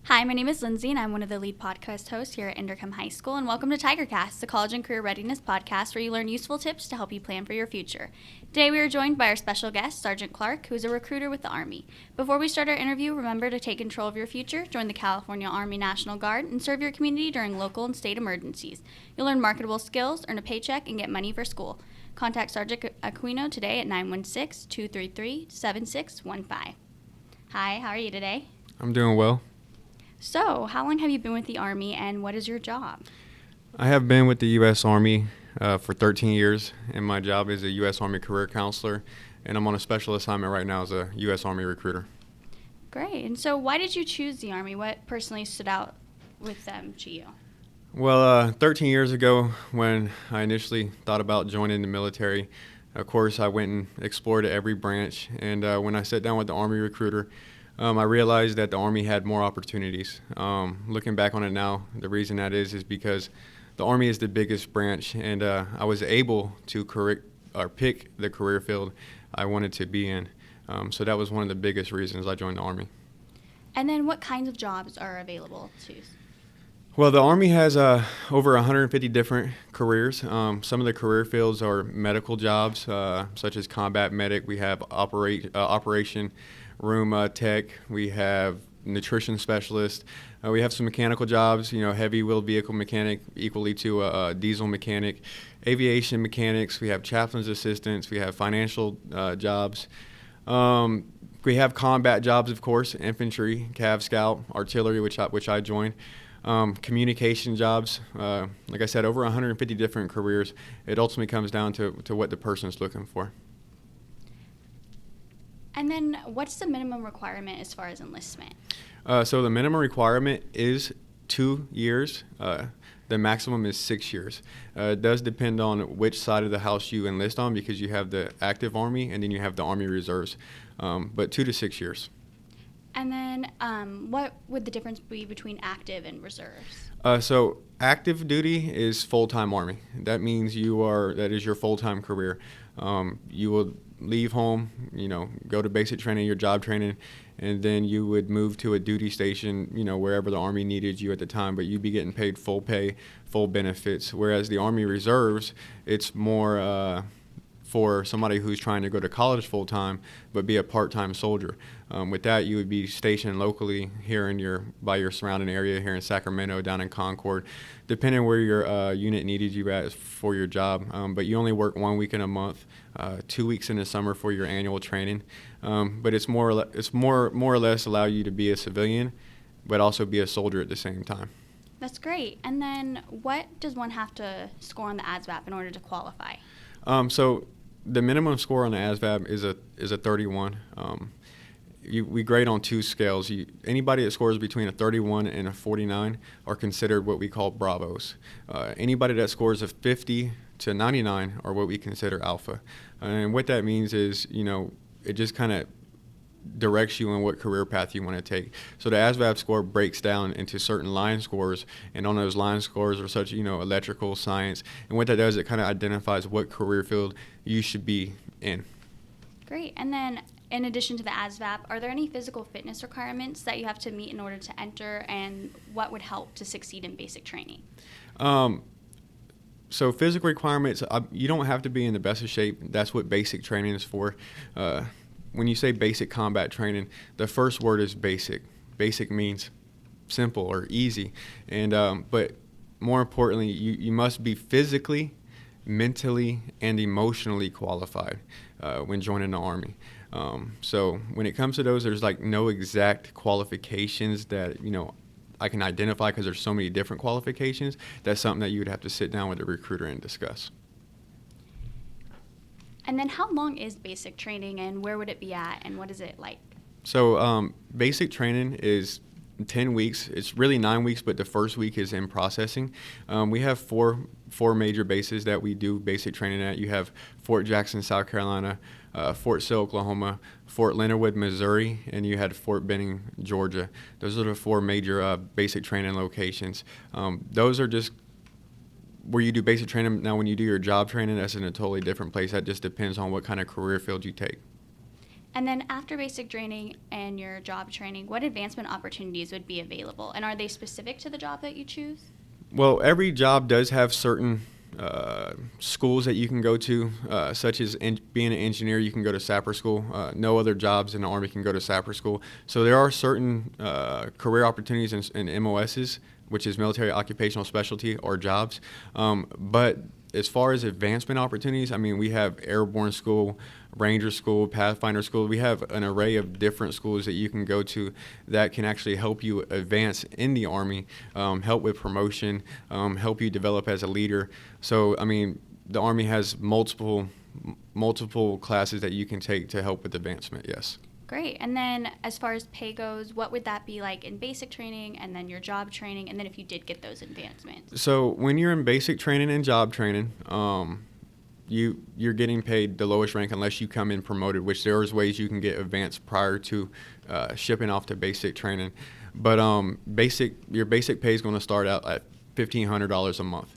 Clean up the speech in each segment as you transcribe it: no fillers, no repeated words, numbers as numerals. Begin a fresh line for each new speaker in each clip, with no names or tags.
Hi, my name is Lindsay, and I'm one of the lead podcast hosts here at Indercombe High School. And welcome to TigerCast, the college and career readiness podcast where you learn useful tips to help you plan for your future. Today, we are joined by our special guest, Sergeant Clark, who is a recruiter with the Army. Before we start our interview, remember to take control of your future, join the California Army National Guard, and serve your community during local and state emergencies. You'll learn marketable skills, earn a paycheck, and get money for school. Contact Sergeant Aquino today at 916-233-7615. Hi, how are you today?
I'm doing well.
So, how long have you been with the Army, and what is your job?
I have been with the U.S. Army for 13 years, and my job is a U.S. Army career counselor, and I'm on a special assignment right now as a U.S. Army recruiter.
Great. And so why did you choose the Army? What personally stood out with them to you?
Well, 13 years ago, when I initially thought about joining the military, of course, I went and explored every branch, and when I sat down with the Army recruiter, I realized that the Army had more opportunities. Looking back on it now, the reason that is because the Army is the biggest branch, and I was able to pick the career field I wanted to be in. So that was one of the biggest reasons I joined the Army.
And then what kinds of jobs are available to you?
Well, the Army has over 150 different careers. Some of the career fields are medical jobs, such as combat medic. We have operation room tech. We have nutrition specialist. We have some mechanical jobs, heavy wheeled vehicle mechanic equally to a diesel mechanic, aviation mechanics. We have chaplain's assistants. We have financial jobs. We have combat jobs, of course, infantry, Cav Scout, artillery, which I joined. Communication jobs, like I said, over 150 different careers. It ultimately comes down to what the person's looking for.
And then what's the minimum requirement as far as enlistment?
So the minimum requirement is 2 years. The maximum is 6 years. It does depend on which side of the house you enlist on, because you have the active Army and then you have the Army Reserves, but 2 to 6 years.
And then what would the difference be between active and reserves?
So active duty is full-time Army. That means that is your full-time career. You will leave home, go to basic training, your job training, and then you would move to a duty station, wherever the Army needed you at the time, but you'd be getting paid full pay, full benefits. Whereas the Army Reserves, it's more for somebody who's trying to go to college full-time but be a part-time soldier. With that, you would be stationed locally here by your surrounding area here in Sacramento, down in Concord, depending where your unit needed you at for your job. But you only work 1 week in a month, 2 weeks in the summer for your annual training. But it's more or less allow you to be a civilian, but also be a soldier at the same time.
That's great. And then what does one have to score on the ASVAB in order to qualify?
So the minimum score on the ASVAB is a 31. We grade on 2 scales. Anybody that scores between a 31 and a 49 are considered what we call Bravos. Anybody that scores a 50 to 99 are what we consider Alpha. And what that means is, it just kind of directs you on what career path you want to take. So the ASVAB score breaks down into certain line scores, and on those line scores are such, electrical, science, and what that does, it kind of identifies what career field you should be in.
Great. And then in addition to the ASVAB, are there any physical fitness requirements that you have to meet in order to enter, and what would help to succeed in basic training?
So physical requirements, you don't have to be in the best of shape. That's what basic training is for. When you say basic combat training, the first word is basic. Basic means simple or easy. And but more importantly, you must be physically, mentally, and emotionally qualified when joining the Army. So when it comes to those, there's no exact qualifications that, I can identify, because there's so many different qualifications. That's something that you would have to sit down with a recruiter and discuss.
And then how long is basic training, and where would it be at, and what is it like?
So basic training is 10 weeks. It's really 9 weeks, but the first week is in processing. We have four major bases that we do basic training at. You have Fort Jackson, South Carolina, Fort Sill, Oklahoma, Fort Leonard Wood, Missouri, and you had Fort Benning, Georgia. Those are the 4 major basic training locations. Those are just where you do basic training. Now, when you do your job training, that's in a totally different place. That just depends on what kind of career field you take.
And then after basic training and your job training, what advancement opportunities would be available? And are they specific to the job that you choose?
Well, every job does have certain schools that you can go to, such as being an engineer, you can go to sapper school. No other jobs in the Army can go to sapper school. So there are certain career opportunities in MOSs, which is military occupational specialty or jobs. But as far as advancement opportunities, I mean, we have airborne school, Ranger school, Pathfinder school. We have an array of different schools that you can go to that can actually help you advance in the Army, help with promotion, help you develop as a leader. So, I mean, the Army has multiple classes that you can take to help with advancement, yes.
Great. And then as far as pay goes, what would that be like in basic training and then your job training, and then if you did get those advancements?
So when you're in basic training and job training, you're getting paid the lowest rank unless you come in promoted, which there is ways you can get advanced prior to shipping off to basic training. But your basic pay is going to start out at $1,500 a month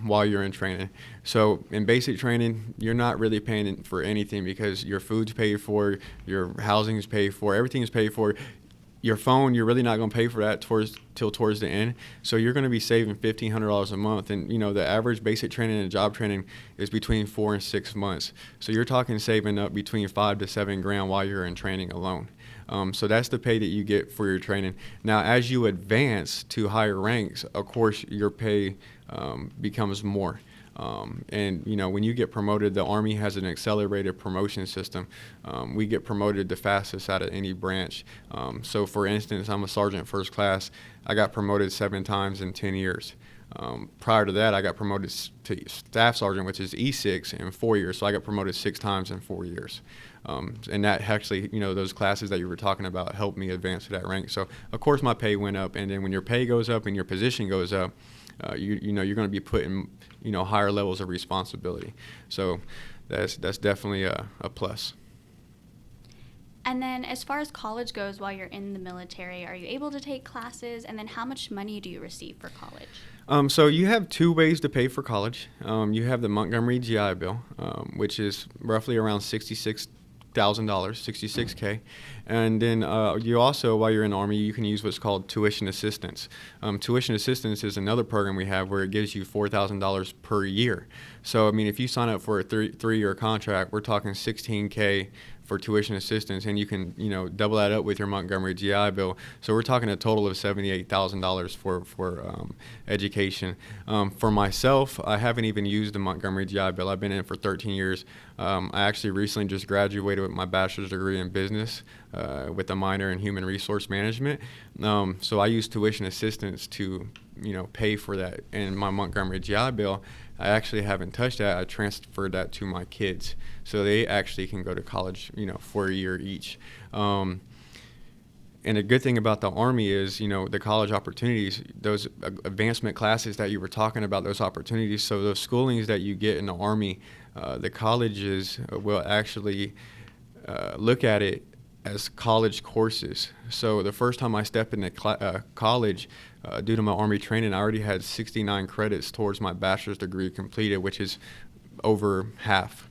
while you're in training. So in basic training, you're not really paying for anything because your food's paid for, your housing's paid for, everything's paid for. Your phone, you're really not going to pay for that till towards the end. So you're going to be saving $1,500 a month. And, the average basic training and job training is between 4 and 6 months. So you're talking saving up between $5 to $7 grand while you're in training alone. So that's the pay that you get for your training. Now, as you advance to higher ranks, of course, your pay becomes more. And when you get promoted, the Army has an accelerated promotion system. We get promoted the fastest out of any branch. So for instance, I'm a sergeant first class. I got promoted 7 times in 10 years. Prior to that, I got promoted to staff sergeant, which is E6, in 4 years. So I got promoted 6 times in 4 years. And that actually, those classes that you were talking about helped me advance to that rank. So of course my pay went up, and then when your pay goes up and your position goes up, you're going to be put in higher levels of responsibility. So that's definitely a plus.
And then as far as college goes, while you're in the military, are you able to take classes? And then how much money do you receive for college?
So you have 2 ways to pay for college. You have the Montgomery GI Bill, which is roughly around $66,000, $66K. And then you also, while you're in the Army, you can use what's called tuition assistance. Tuition assistance is another program we have where it gives you $4,000 per year. So, I mean, if you sign up for a 3-year contract, we're talking $16K for tuition assistance, and you can, double that up with your Montgomery GI Bill. So we're talking a total of $78,000 for education. For myself, I haven't even used the Montgomery GI Bill. I've been in it for 13 years. I actually recently just graduated with my bachelor's degree in business with a minor in human resource management. So I use tuition assistance to, pay for that. And my Montgomery GI Bill, I actually haven't touched that. I transferred that to my kids, so they actually can go to college, for a year each. And the good thing about the Army is, the college opportunities, those advancement classes that you were talking about, those opportunities. So those schoolings that you get in the Army, the colleges will actually look at it as college courses. So the first time I stepped into college, due to my Army training, I already had 69 credits towards my bachelor's degree completed, which is over half.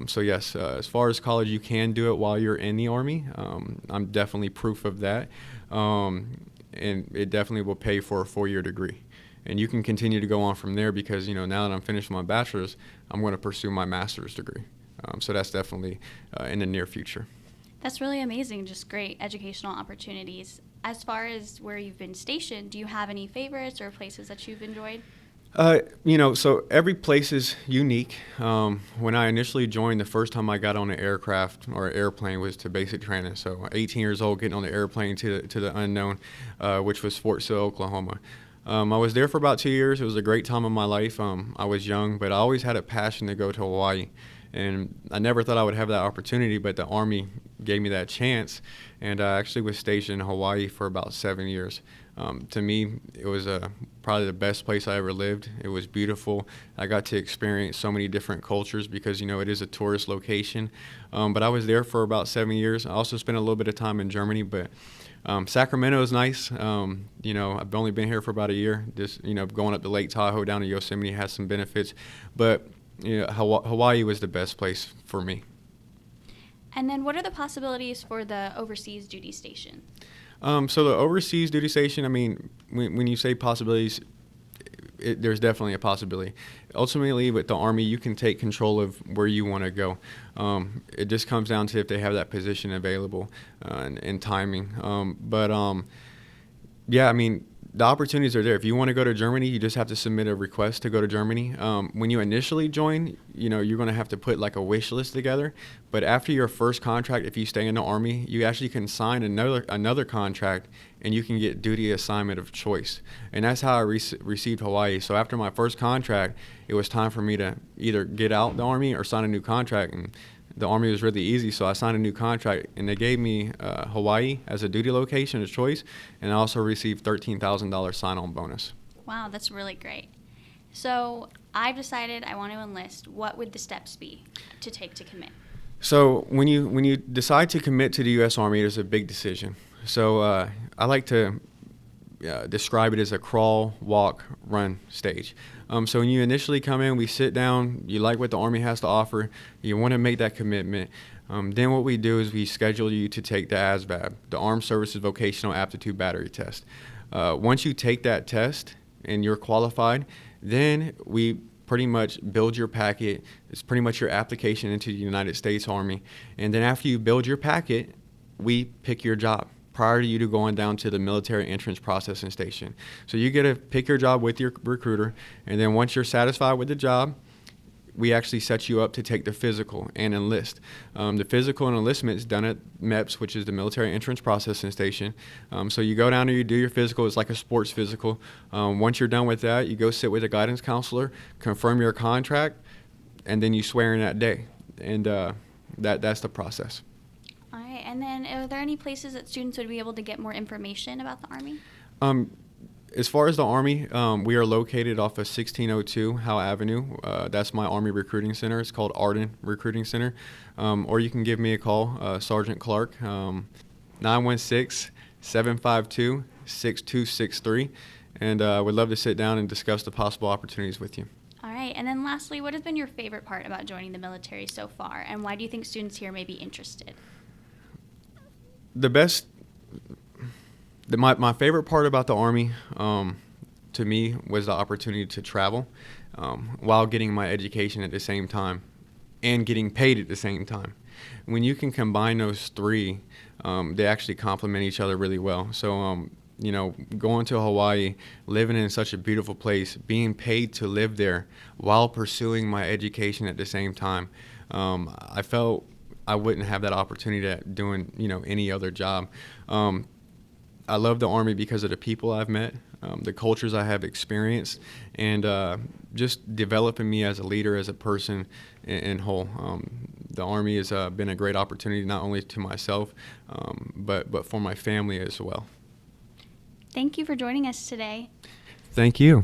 So yes, as far as college, you can do it while you're in the Army. I'm definitely proof of that. And it definitely will pay for a 4-year degree. And you can continue to go on from there because, now that I'm finished with my bachelor's, I'm going to pursue my master's degree. So that's definitely in the near future.
That's really amazing, just great educational opportunities. As far as where you've been stationed, do you have any favorites or places that you've enjoyed?
So every place is unique. When I initially joined, the first time I got on an aircraft or airplane was to basic training. So 18 years old, getting on the airplane to the unknown, which was Fort Sill, Oklahoma. I was there for about 2 years. It was a great time of my life. I was young, but I always had a passion to go to Hawaii. And I never thought I would have that opportunity, but the Army gave me that chance. And I actually was stationed in Hawaii for about 7 years. To me, it was probably the best place I ever lived. It was beautiful. I got to experience so many different cultures because, it is a tourist location. But I was there for about 7 years. I also spent a little bit of time in Germany, but Sacramento is nice. I've only been here for about a year. Just, going up to Lake Tahoe down to Yosemite has some benefits. But Hawaii was the best place for me.
And then what are the possibilities for the overseas duty station?
So the overseas duty station, I mean, when you say possibilities, there's definitely a possibility. Ultimately, with the Army, you can take control of where you want to go. It just comes down to if they have that position available and timing. Yeah, I mean, the opportunities are there. If you want to go to Germany, you just have to submit a request to go to Germany. When you initially join, you're going to have to put like a wish list together. But after your first contract, if you stay in the Army, you actually can sign another contract, and you can get duty assignment of choice. And that's how I received Hawaii. So after my first contract, it was time for me to either get out the Army or sign a new contract. And the Army was really easy, so I signed a new contract, and they gave me Hawaii as a duty location of choice, and I also received $13,000 sign-on bonus.
Wow, that's really great. So I've decided I want to enlist. What would the steps be to take to commit?
So when you decide to commit to the U.S. Army, it's a big decision. So I like to describe it as a crawl, walk, run stage. So when you initially come in, we sit down, you like what the Army has to offer, you want to make that commitment. Then what we do is we schedule you to take the ASVAB, the Armed Services Vocational Aptitude Battery Test. Once you take that test and you're qualified, then we pretty much build your packet. It's pretty much your application into the United States Army. And then after you build your packet, we pick your job prior to you to going down to the military entrance processing station. So you get to pick your job with your recruiter, and then once you're satisfied with the job, we actually set you up to take the physical and enlist. The physical and enlistment is done at MEPS, which is the military entrance processing station. So you go down there, you do your physical. It's like a sports physical. Once you're done with that, you go sit with a guidance counselor, confirm your contract, and then you swear in that day. And that's the process.
All right, and then are there any places that students would be able to get more information about the Army?
As far as the Army, we are located off of 1602 Howe Avenue. That's my Army Recruiting Center. It's called Arden Recruiting Center. Or you can give me a call, Sergeant Clark, 916-752-6263. And I would love to sit down and discuss the possible opportunities with you.
All right, and then lastly, what has been your favorite part about joining the military so far, and why do you think students here may be interested?
My favorite part about the Army, to me, was the opportunity to travel while getting my education at the same time and getting paid at the same time. When you can combine those three, they actually complement each other really well. So, going to Hawaii, living in such a beautiful place, being paid to live there while pursuing my education at the same time, I felt I wouldn't have that opportunity at doing, any other job. I love the Army because of the people I've met, the cultures I have experienced, and just developing me as a leader, as a person in whole. The Army has been a great opportunity, not only to myself, but for my family as well.
Thank you for joining us today.
Thank you.